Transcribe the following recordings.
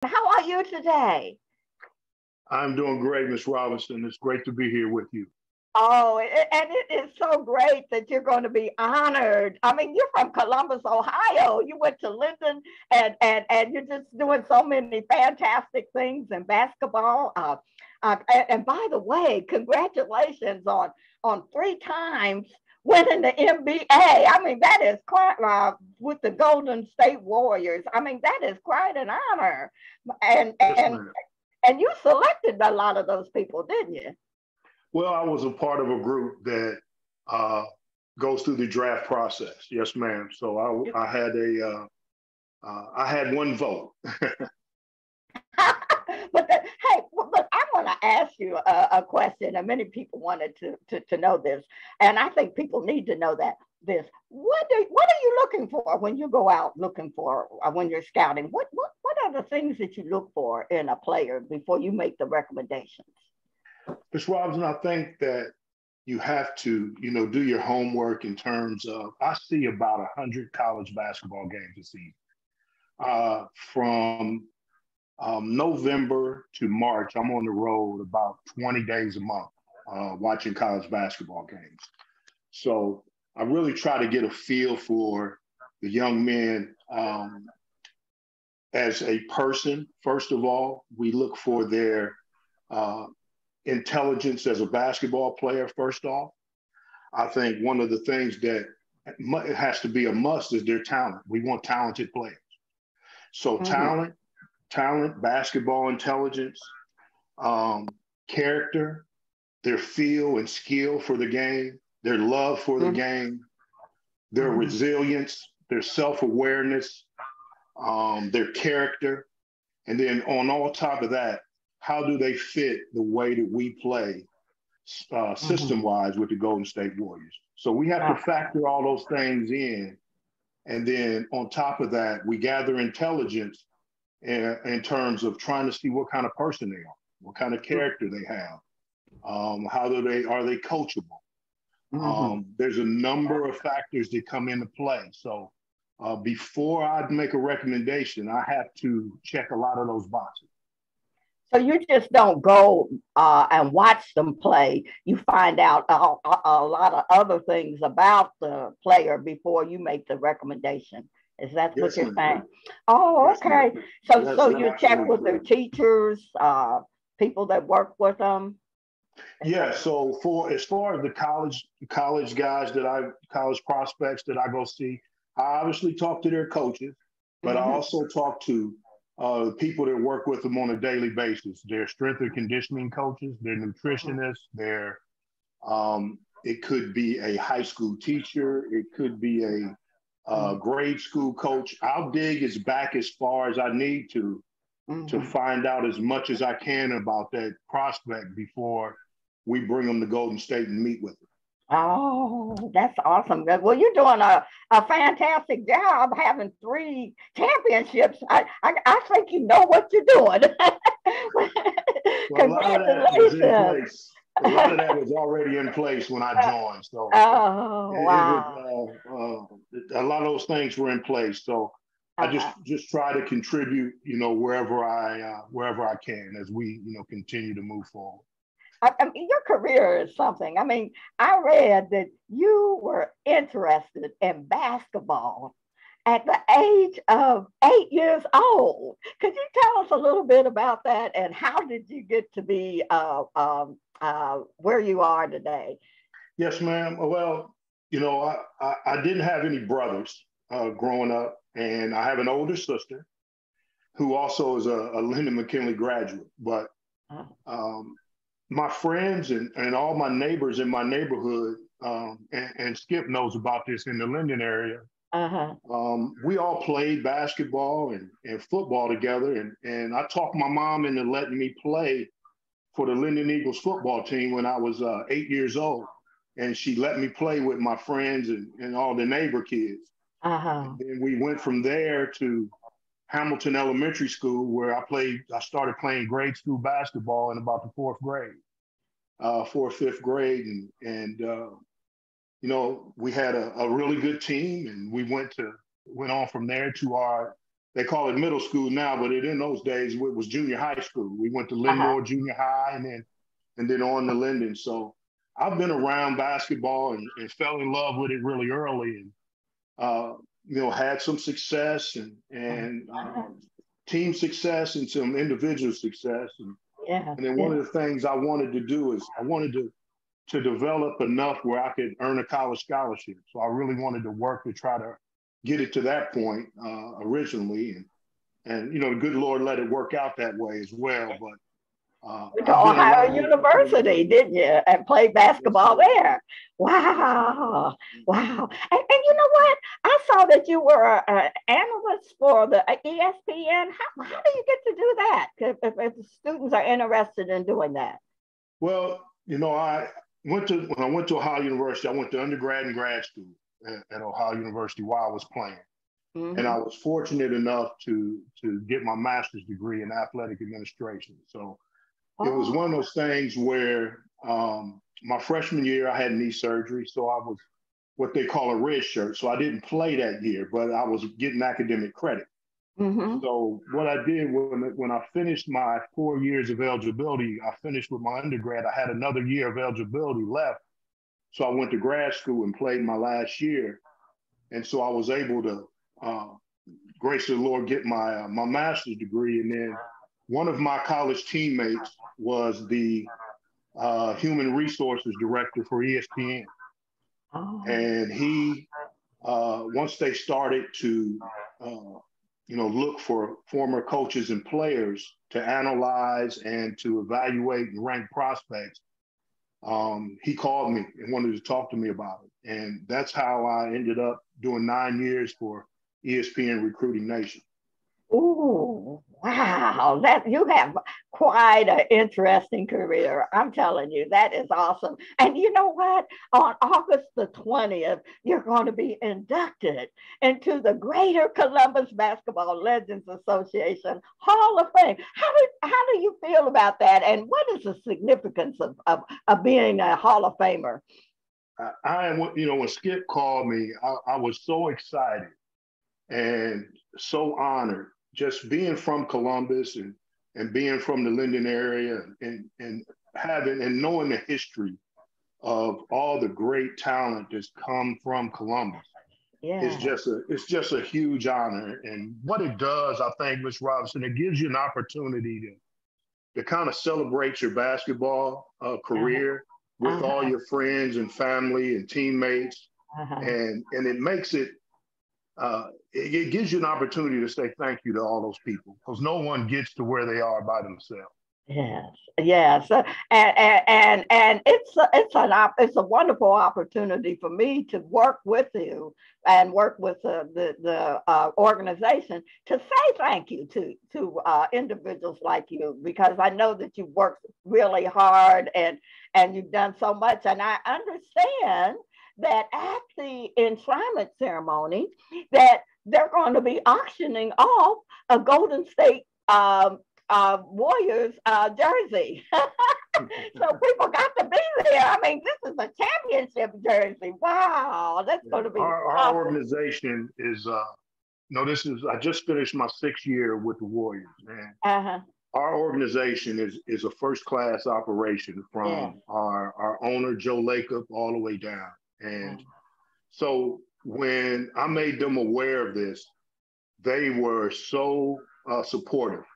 How are you today? I'm doing great, Miss Robinson. It's great to be here with you. Oh, and it is so great that you're going to be honored. I mean, you're from Columbus, Ohio. You went to Linden, and you're just doing so many fantastic things in basketball. And by the way, congratulations on 3 times winning the NBA. I mean, that is quite with the Golden State Warriors. I mean, that is quite an honor. And Yes, and ma'am. and you selected a lot of those people, didn't you? Well, I was a part of a group that uh, goes through the draft process. Yes, ma'am. So I had one vote. But I want to ask you a question, and many people wanted to know this, and I think people need to know that this. What are you looking for when you go out looking for when you're scouting? What are the things that you look for in a player before you make the recommendations? Miss Robinson, I think that you have to, do your homework in terms of, I see about 100 college basketball games a season. From November to March, I'm on the road about 20 days a month watching college basketball games. So I really try to get a feel for the young men as a person. First of all, we look for their uh, intelligence as a basketball player, first off. I think one of the things that has to be a must is their talent. We want talented players. So Mm-hmm, talent, basketball intelligence, um, character, their feel and skill for the game, their love for the game, their mm-hmm, resilience, their self-awareness, their character. And then on all top of that, how do they fit the way that we play system mm-hmm. wise with the Golden State Warriors? So we have to factor all those things in. And then on top of that, we gather intelligence in terms of trying to see what kind of person they are, what kind of character they have, how do they are they coachable? Mm-hmm. There's a number of factors that come into play. So before I make a recommendation, I have to check a lot of those boxes. So you just don't go and watch them play. You find out a lot of other things about the player before you make the recommendation. Is that what Yes, you're ma'am. saying? Oh, Yes, ma'am. okay. So That's you check absolutely with their correct. teachers, people that work with them. Is Yeah. that? So for as far as the college guys college prospects that I go see, I obviously talk to their coaches, but I Mm-hmm, also talk to people that work with them on a daily basis. Their strength and conditioning coaches, their mm-hmm, nutritionists, it could be a high school teacher, it could be a grade school coach. I'll dig as back as far as I need to mm-hmm. find out as much as I can about that prospect before we bring them to Golden State and meet with them. Oh, that's awesome. Well, you're doing a fantastic job having 3 championships. I think you know what you're doing. Well, a lot of that was in Congratulations. place. A lot of that was already in place when I joined. So Oh, it was wow. a lot of those things were in place. So I Uh-huh. just try to contribute, wherever I can as we continue to move forward. I mean, your career is something. I mean, I read that you were interested in basketball at the age of 8 years old. Could you tell us a little bit about that and how did you get to be where you are today? Yes, ma'am. Well, I didn't have any brothers growing up, and I have an older sister who also is a Lyndon McKinley graduate. But Uh um, my friends and all my neighbors in my neighborhood, and Skip knows about this in the Lyndon area. huh. We all played basketball and football together, and I talked my mom into letting me play for the Linden Eagles football team when I was 8 years old. And she let me play with my friends and all the neighbor kids. Uh And huh. then we went from there to Hamilton Elementary School, where I started playing grade school basketball in about the fourth, fifth grade. We had a really good team, and went on from there to our they call it middle school now, but in those days it was junior high school. We went to Uh-huh. Livermore Junior High and then on to Linden. So I've been around basketball and fell in love with it really early, and had some success and team success and some individual success. Yeah. And then one of the things I wanted to do is I wanted to develop enough where I could earn a college scholarship. So I really wanted to work to try to get it to that point originally. And the good Lord let it work out that way as well. But Went to I've been Ohio around. University, didn't you? And played basketball there. Wow. Wow. And you know what? I saw that you were an analyst for the ESPN. How do you get to do that if students are interested in doing that? Well, when I went to Ohio University, I went to undergrad and grad school at Ohio University while I was playing. And I was fortunate enough to get my master's degree in athletic administration. So it was one of those things where my freshman year, I had knee surgery. So I was what they call a red shirt. So I didn't play that year, but I was getting academic credit. So what I did when I finished my 4 years of eligibility, I finished with my undergrad. I had another year of eligibility left. So I went to grad school and played my last year. And so I was able to, grace of the Lord, get my master's degree. And then one of my college teammates was the human resources director for ESPN. And he, once they started to, look for former coaches and players to analyze and to evaluate and rank prospects, he called me and wanted to talk to me about it. And that's how I ended up doing 9 years for ESPN Recruiting Nation. Ooh, wow. That you have quite an interesting career. I'm telling you, that is awesome. And you know what? On August the 20th, you're going to be inducted into the Greater Columbus Basketball Legends Association Hall of Fame. How do you feel about that? And what is the significance of being a Hall of Famer? When Skip called me, I was so excited and so honored, just being from Columbus and being from the Linden area and having and knowing the history of all the great talent that's come from Columbus. Yeah. It's just a huge honor. And what it does, I think, Ms. Robinson, it gives you an opportunity to kind of celebrate your basketball career with all your friends and family and teammates. And it makes it, it gives you an opportunity to say thank you to all those people, because no one gets to where they are by themselves. Yes, and it's a wonderful opportunity for me to work with you and work with the organization to say thank you to individuals like you, because I know that you worked really hard and you've done so much, and I understand that at the enshrinement ceremony that they're going to be auctioning off a Golden State Warriors jersey. So people got to be there. I mean, this is a championship jersey. Wow, that's going to be our awesome. Organization is I just finished my 6th year with the Warriors, man. Our organization is a first-class operation from our owner Joe Lacob all the way down. And so when I made them aware of this, they were so supportive.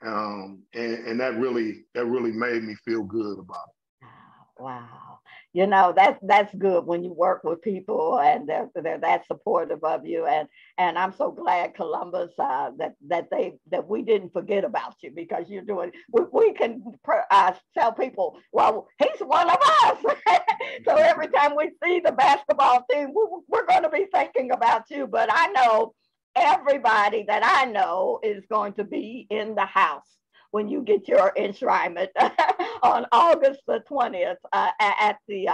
And that really made me feel good about it. Wow. You know, that's good when you work with people and they're that supportive of you. And I'm so glad, Columbus, that we didn't forget about you, because you're doing, we can tell people, well, he's one of us. So every time we see the basketball team, we're going to be thinking about you. But I know everybody that I know is going to be in the house when you get your enshrinement on August the 20th at the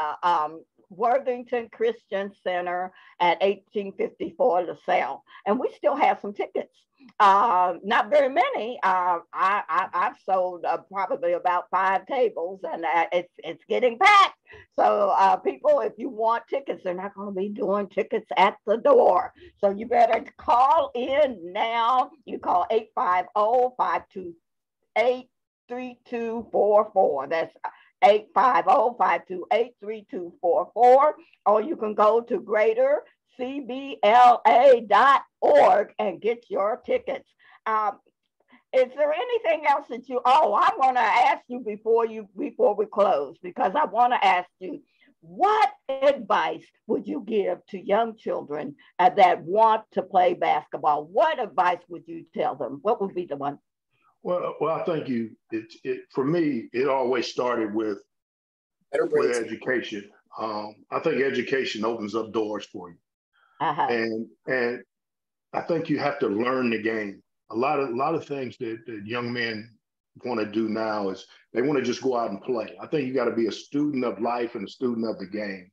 Worthington Christian Center at 1854 LaSalle. And we still have some tickets. Not very many. I've sold probably about 5 tables, and it's getting packed. So people, if you want tickets, they're not going to be doing tickets at the door. So you better call in now. You call 850-528-3244. That's 850-528-3244. Or you can go to GCBLA.org and get your tickets. Is there anything else that I want to ask you before we close, because I want to ask you, what advice would you give to young children that want to play basketball? What advice would you tell them? What would be the one? Well, I think for me, it always started with education. I think education opens up doors for you. Uh-huh. And I think you have to learn the game. A lot of things that young men want to do now is they want to just go out and play. I think you got to be a student of life and a student of the game,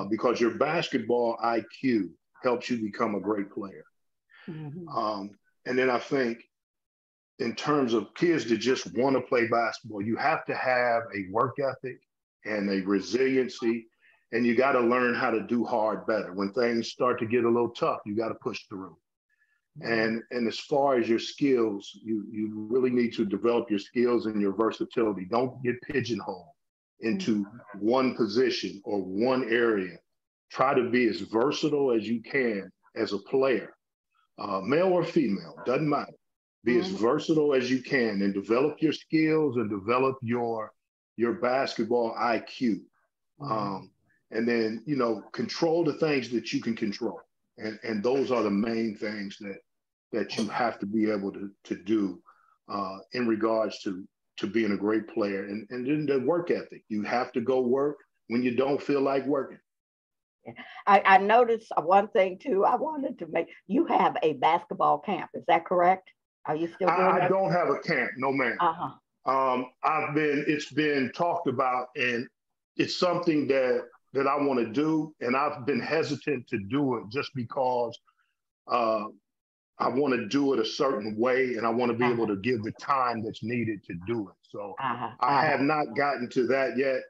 because your basketball IQ helps you become a great player. And then I think in terms of kids that just want to play basketball, you have to have a work ethic and a resiliency, and you got to learn how to do hard better. When things start to get a little tough, you got to push through. And as far as your skills, you really need to develop your skills and your versatility. Don't get pigeonholed into one position or one area. Try to be as versatile as you can as a player, male or female, doesn't matter. Be as versatile as you can and develop your skills and develop your basketball IQ. And then, control the things that you can control. And those are the main things that you have to be able to do in regards to being a great player. And then the work ethic. You have to go work when you don't feel like working. I noticed one thing too. I wanted to make, you have a basketball camp. Is that correct? Are you still doing that? I don't have a camp, no ma'am. It's been talked about, and it's something that I want to do, and I've been hesitant to do it just because I want to do it a certain way, and I want to be able to give the time that's needed to do it. So I have not gotten to that yet,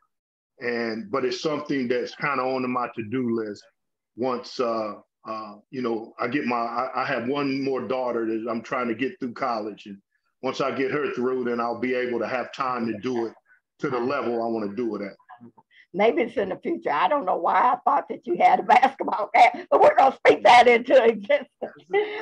but it's something that's kind of on my to-do list. Once I have one more daughter that I'm trying to get through college, and once I get her through, then I'll be able to have time to do it to the level I want to do it at. Maybe it's in the future. I don't know why I thought that you had a basketball camp, but we're going to speak that into existence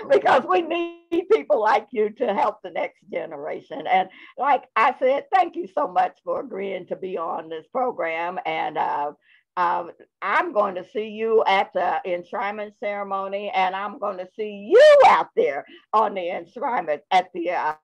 because we need people like you to help the next generation. And like I said, thank you so much for agreeing to be on this program. And I'm going to see you at the enshrinement ceremony, and I'm going to see you out there on the enshrinement at the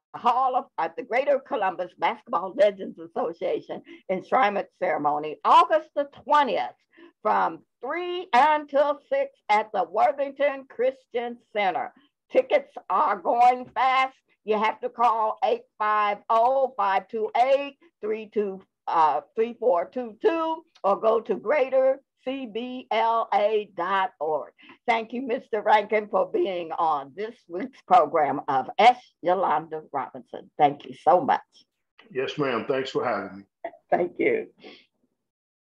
at the Greater Columbus Basketball Legends Association enshrinement ceremony, August the 20th, from 3 until 6 at the Worthington Christian Center. Tickets are going fast. You have to call 850-528-3422 or go to greatercbla.org. Thank you, Mr. Rankin, for being on this week's program of S.Yolanda Robinson. Thank you so much. Yes, ma'am. Thanks for having me. Thank you.